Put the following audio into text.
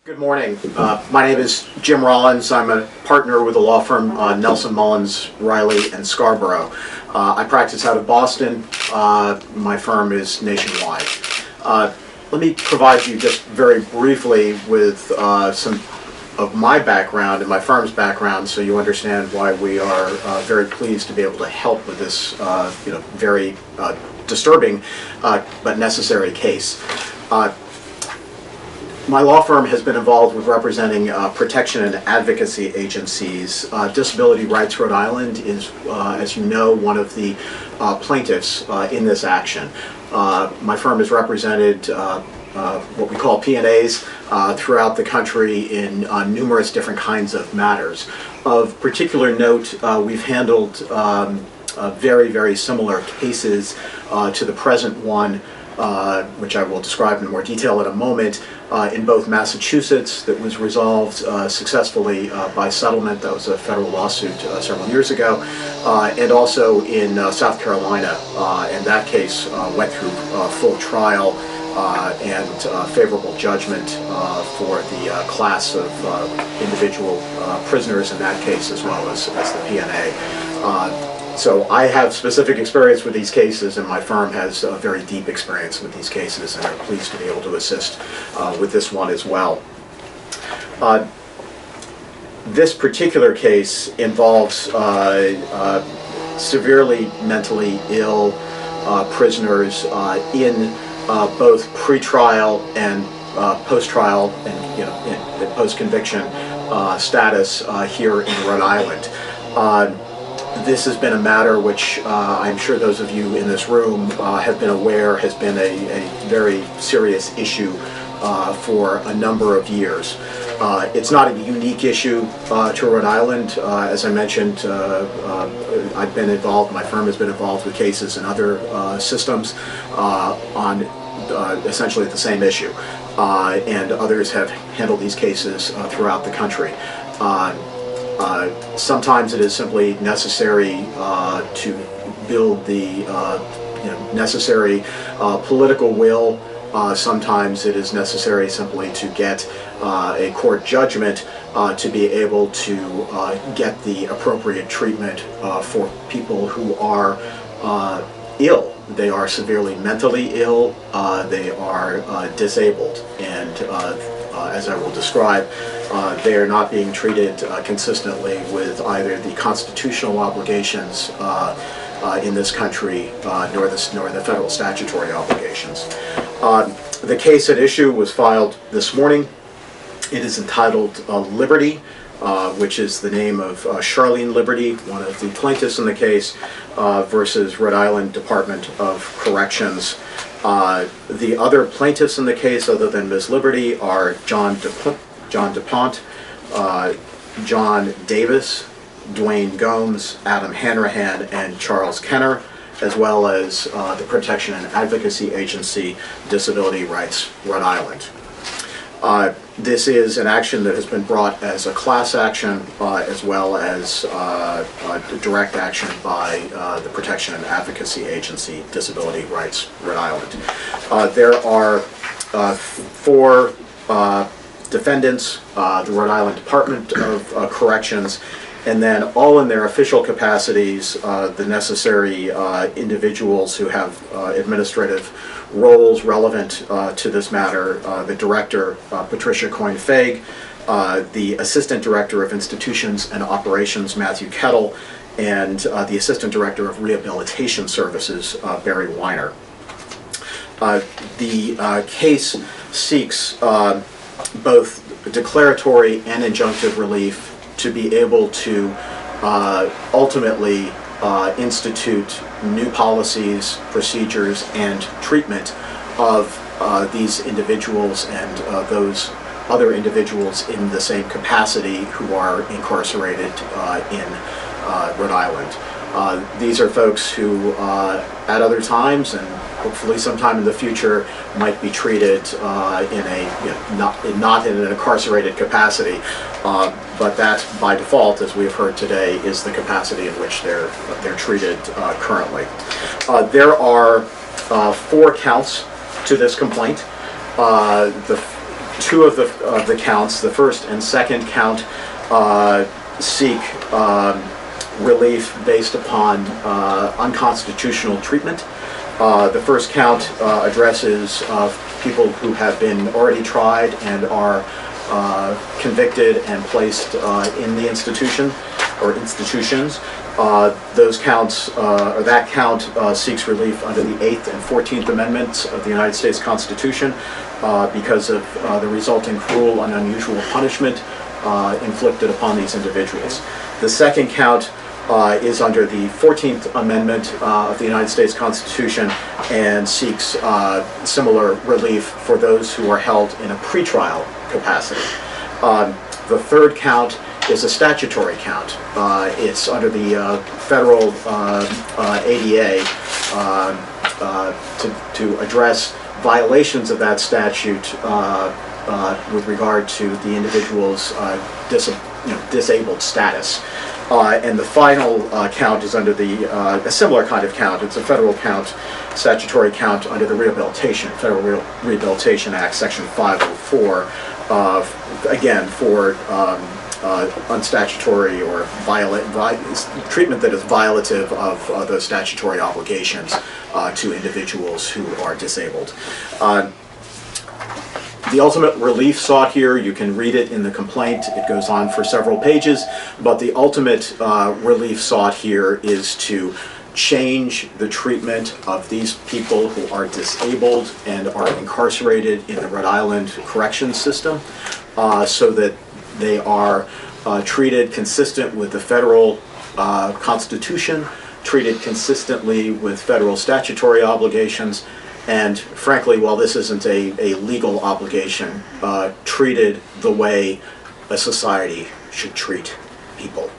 Good morning. My name is Jim Rollins. I'm a partner with the law firm Nelson, Mullins, Reilly, and Scarborough. I practice out of Boston. My firm is nationwide. Let me provide you just very briefly with some of my background and my firm's background so you understand why we are very pleased to be able to help with this very disturbing but necessary case. My law firm has been involved with representing protection and advocacy agencies. Disability Rights Rhode Island is, as you know, one of the plaintiffs in this action. My firm has represented what we call P&As throughout the country in numerous different kinds of matters. Of particular note, we've handled very, very similar cases to the present one, which I will describe in more detail in a moment, in both Massachusetts that was resolved successfully by settlement. That was a federal lawsuit several years ago, and also in South Carolina. And that case went through full trial and favorable judgment for the class of individual prisoners in that case, as well as the P&A. So I have specific experience with these cases, and my firm has a very deep experience with these cases, and are pleased to be able to assist with this one as well. This particular case involves severely mentally ill prisoners in both pre-trial and post-trial and post-conviction status here in Rhode Island. This has been a matter which I'm sure those of you in this room have been aware has been a very serious issue for a number of years. It's not a unique issue to Rhode Island. As I mentioned, I've been involved, my firm has been involved with cases in other systems on essentially the same issue. And others have handled these cases throughout the country. Sometimes it is simply necessary to build the necessary political will. Sometimes it is necessary simply to get a court judgment to be able to get the appropriate treatment for people who are ill. They are severely mentally ill, they are disabled, and as I will describe, they are not being treated consistently with either the constitutional obligations in this country nor the federal statutory obligations. The case at issue was filed this morning. It is entitled Liberty, which is the name of Charlene Liberty, one of the plaintiffs in the case, versus Rhode Island Department of Corrections. The other plaintiffs in the case, other than Ms. Liberty, are John Pont, John Davis, Dwayne Gums, Adam Hanrahan, and Charles Kenner, as well as the protection and advocacy agency, Disability Rights Rhode Island. This is an action that has been brought as a class action as well as a direct action by the Protection and Advocacy Agency, Disability Rights Rhode Island. There are four defendants, the Rhode Island Department of Corrections, and then all in their official capacities, the necessary individuals who have administrative roles relevant to this matter, the director, Patricia Coyne-Fague, the assistant director of institutions and operations, Matthew Kettle, and the assistant director of rehabilitation services, Weiner. The case seeks both declaratory and injunctive relief to be able to ultimately institute new policies, procedures, and treatment of these individuals and those other individuals in the same capacity who are incarcerated in Rhode Island. These are folks who at other times and hopefully sometime in the future might be treated in a not in an incarcerated capacity, but that by default, as we have heard today, is the capacity in which they're treated currently. There are 4 counts to this complaint. The two of the counts, the first and second count, seek relief based upon unconstitutional treatment. The first count addresses people who have been already tried and are convicted and placed in the institution or institutions. Those counts, or that count, seeks relief under the Eighth and 14th Amendments of the United States Constitution because of the resulting cruel and unusual punishment inflicted upon these individuals. The second count is under the 14th Amendment of the United States Constitution and seeks similar relief for those who are held in a pretrial capacity. The third count is a statutory count. It's under the federal ADA to address violations of that statute with regard to the individual's disabled status. And the final count is under a similar kind of count. It's a federal count, statutory count under the Federal Rehabilitation Act, Section 504, again for unstatutory or treatment that is violative of those statutory obligations to individuals who are disabled. The ultimate relief sought here, you can read it in the complaint, it goes on for several pages, but the ultimate relief sought here is to change the treatment of these people who are disabled and are incarcerated in the Rhode Island corrections system so that they are treated consistent with the federal Constitution, treated consistently with federal statutory obligations, and frankly, while this isn't a legal obligation, treated the way a society should treat people.